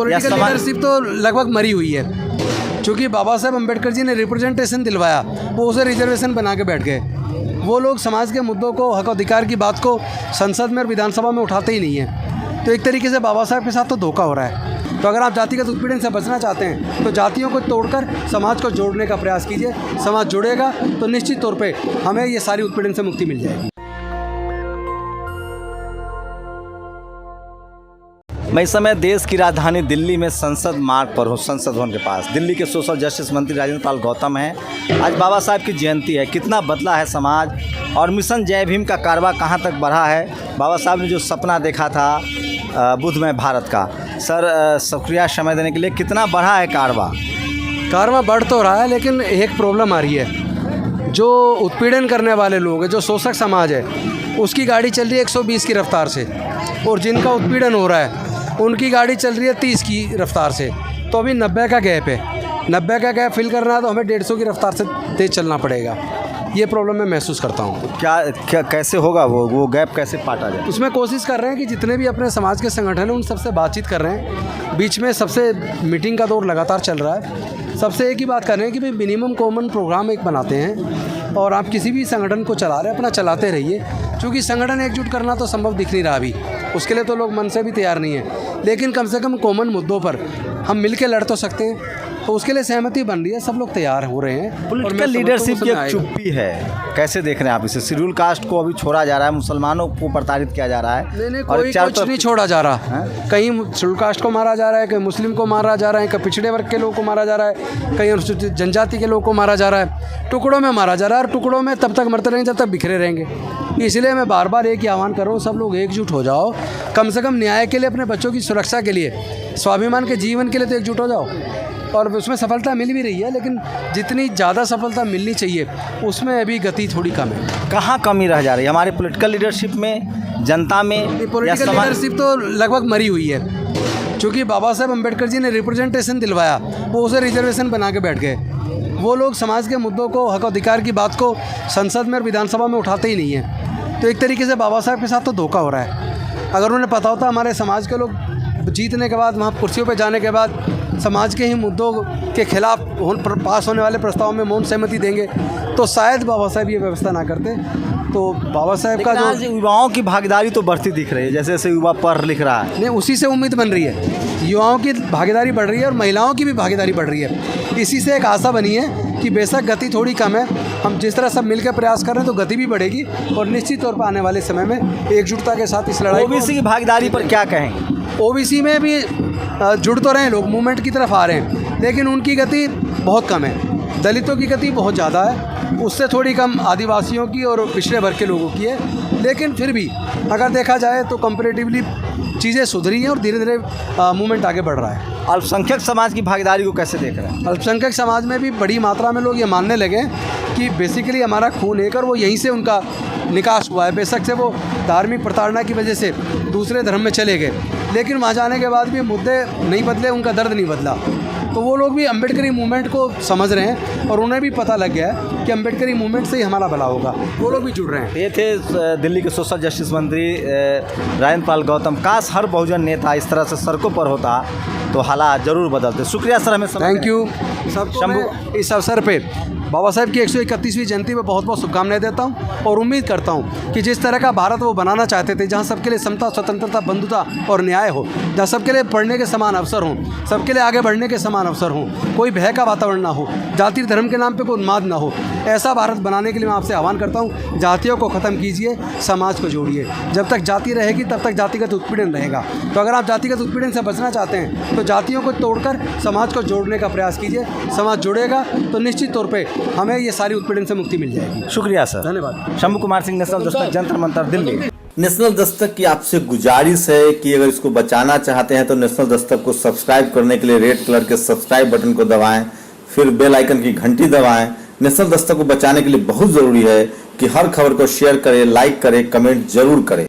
Political leadership तो लगभग मरी हुई है, क्योंकि बाबा साहब अम्बेडकर जी ने रिप्रेजेंटेशन दिलवाया, वो उसे रिजर्वेशन बना के बैठ गए। वो लोग समाज के मुद्दों को, हक अधिकार की बात को संसद में और विधानसभा में उठाते ही नहीं हैं। तो एक तरीके से बाबा साहब के साथ तो धोखा हो रहा है। तो अगर आप जातिगत उत्पीड़न से बचना चाहते हैं तो जातियों को तोड़कर समाज को जोड़ने का प्रयास कीजिए। समाज जुड़ेगा तो निश्चित तौर पे हमें ये सारी उत्पीड़न से मुक्ति मिल जाएगी। मैं इस समय देश की राजधानी दिल्ली में संसद मार्ग पर हूँ, संसद भवन के पास। दिल्ली के सोशल जस्टिस मंत्री राजेंद्र पाल गौतम हैं। आज बाबा साहब की जयंती है। कितना बदला है समाज और मिशन जय भीम का कारवा कहाँ तक बढ़ा है। बाबा साहब ने जो सपना देखा था बुद्धमय भारत का, सर शुक्रिया समय देने के लिए। कितना बढ़ा है कारवा बढ़ तो रहा है, लेकिन एक प्रॉब्लम आ रही है। जो उत्पीड़न करने वाले लोग हैं, जो शोषक समाज है, उसकी गाड़ी चल रही है 120 की रफ्तार से, और जिनका उत्पीड़न हो रहा है उनकी गाड़ी चल रही है 30 की रफ्तार से। तो अभी 90 का गैप है। 90 का गैप फिल करना है तो हमें 150 की रफ्तार से तेज़ चलना पड़ेगा। ये प्रॉब्लम मैं महसूस करता हूँ। क्या कैसे होगा वो गैप कैसे पाटा जाए? उसमें कोशिश कर रहे हैं कि जितने भी अपने समाज के संगठन हैं उन सबसे बातचीत कर रहे हैं। बीच में सबसे मीटिंग का दौर लगातार चल रहा है। सबसे एक ही बात कर रहे हैं कि भाई मिनिमम कॉमन प्रोग्राम एक बनाते हैं, और आप किसी भी संगठन को चला रहे हैं अपना चलाते रहिए, क्योंकि संगठन एकजुट करना तो संभव दिख नहीं रहा अभी। उसके लिए तो लोग मन से भी तैयार नहीं हैं, लेकिन कम से कम कॉमन मुद्दों पर हम मिल के लड़ तो सकते हैं। तो उसके लिए सहमति बन रही है, सब लोग तैयार हो रहे हैं। पॉलिटिकल लीडरशिप की एक चुप्पी है, कैसे देख रहे हैं आप इसे? शेड्यूल कास्ट को अभी छोड़ा जा रहा है, मुसलमानों को प्रताड़ित किया जा रहा है। नहीं, कोई कुछ नहीं छोड़ा जा रहा। कहीं शेड्यूल कास्ट को मारा जा रहा है, कहीं मुस्लिम को मारा जा रहा है, कहीं पिछड़े वर्ग के लोगों को मारा जा रहा है, कहीं अनुसूचित जनजाति के लोगों को मारा जा रहा है। टुकड़ों में मारा जा रहा है, और टुकड़ों में तब तक मरते रहेंगे जब तक बिखरे रहेंगे। इसलिए मैं बार बार एक ही आह्वान कर रहा हूँ, सब लोग एकजुट हो जाओ। कम से कम न्याय के लिए, अपने बच्चों की सुरक्षा के लिए, स्वाभिमान के जीवन के लिए तो एकजुट हो जाओ। और उसमें सफलता मिल भी रही है, लेकिन जितनी ज़्यादा सफलता मिलनी चाहिए उसमें अभी गति थोड़ी कम है। कहाँ कमी रह जा रही है हमारे पॉलिटिकल लीडरशिप में, जनता में? पॉलिटिकल लीडरशिप तो लगभग मरी हुई है, क्योंकि बाबा साहब अम्बेडकर जी ने रिप्रेजेंटेशन दिलवाया, वो उसे रिजर्वेशन बना के बैठ गए। वो लोग समाज के मुद्दों को, हक अधिकार की बात को संसद में और विधानसभा में उठाते ही नहीं हैं। तो एक तरीके से बाबा साहब के साथ तो धोखा हो रहा है। अगर उन्हें पता होता हमारे समाज के लोग जीतने के बाद, वहाँ कुर्सियों पर जाने के बाद समाज के ही मुद्दों के खिलाफ पास होने वाले प्रस्ताव में मौन सहमति देंगे, तो शायद बाबा साहब ये व्यवस्था ना करते। तो बाबा साहब का जो युवाओं की भागीदारी तो बढ़ती दिख रही है, जैसे जैसे युवा पढ़ लिख रहा है। नहीं, उसी से उम्मीद बन रही है। युवाओं की भागीदारी बढ़ रही है और महिलाओं की भी भागीदारी बढ़ रही है। इसी से एक आशा बनी है कि बेशक गति थोड़ी कम है, हम जिस तरह सब मिलकर प्रयास कर रहे हैं तो गति भी बढ़ेगी, और निश्चित तौर पर आने वाले समय में एकजुटता के साथ इस लड़ाई। ओबीसी की भागीदारी पर क्या कहेंगे? ओबीसी में भी जुड़ तो रहे हैं लोग, मूवमेंट की तरफ आ रहे हैं, लेकिन उनकी गति बहुत कम है। दलितों की गति बहुत ज़्यादा है, उससे थोड़ी कम आदिवासियों की और पिछड़े वर्ग के लोगों की है। लेकिन फिर भी अगर देखा जाए तो कंपैरेटिवली चीज़ें सुधरी हैं और धीरे धीरे मूवमेंट आगे बढ़ रहा है। अल्पसंख्यक समाज की भागीदारी को कैसे देख रहे हैं? अल्पसंख्यक समाज में भी बड़ी मात्रा में लोग ये मानने लगे कि बेसिकली हमारा खून एक, और वो यहीं से उनका निकास हुआ है। बेशक से वो धार्मिक प्रताड़ना की वजह से दूसरे धर्म में चले गए, लेकिन वहाँ जाने के बाद भी मुद्दे नहीं बदले, उनका दर्द नहीं बदला। तो वो लोग भी अम्बेडकरी मूवमेंट को समझ रहे हैं, और उन्हें भी पता लग गया है कि अम्बेडकरी मूवमेंट से ही हमारा भला होगा। वो लोग भी जुड़ रहे हैं। ये थे दिल्ली के सोशल जस्टिस मंत्री राजेंद्र पाल गौतम। काश हर बहुजन नेता इस तरह से सड़कों पर होता तो हालात जरूर बदलते। शुक्रिया सर, हमें थैंक यू सबको। इस अवसर पे बाबा साहब की 131वीं जयंती में बहुत बहुत शुभकामनाएं देता हूं, और उम्मीद करता हूं कि जिस तरह का भारत वो बनाना चाहते थे, जहां सबके लिए समता, स्वतंत्रता, बंधुता और न्याय हो, जहां सबके लिए पढ़ने के समान अवसर हों, सबके लिए आगे बढ़ने के समान अवसर हों, कोई भय का वातावरण ना हो, जाति धर्म के नाम पे कोई उन्माद ना हो, ऐसा भारत बनाने के लिए मैं आपसे आह्वान करता हूँ। जातियों को ख़त्म कीजिए, समाज को जोड़िए। जब तक जाति रहेगी तब तक जातिगत उत्पीड़न रहेगा। तो अगर आप जातिगत उत्पीड़न से बचना चाहते हैं तो जातियों को तोड़कर समाज को जोड़ने का प्रयास कीजिए। समाज जुड़ेगा तो निश्चित तौर पर हमें ये सारी उत्पीड़न से मुक्ति मिल जाएगी। शुक्रिया सर, धन्यवाद। शंभू कुमार सिंह, नेशनल दस्तक, जंतर मंतर, दिल्ली। नेशनल दस्तक की आपसे गुजारिश है कि अगर इसको बचाना चाहते हैं तो नेशनल दस्तक को सब्सक्राइब करने के लिए रेड कलर के सब्सक्राइब बटन को दबाएं, फिर बेल आइकन की घंटी दबाएं। नेशनल दस्तक को बचाने के लिए बहुत जरूरी है कि हर खबर को शेयर करें, लाइक करें, कमेंट जरूर करें।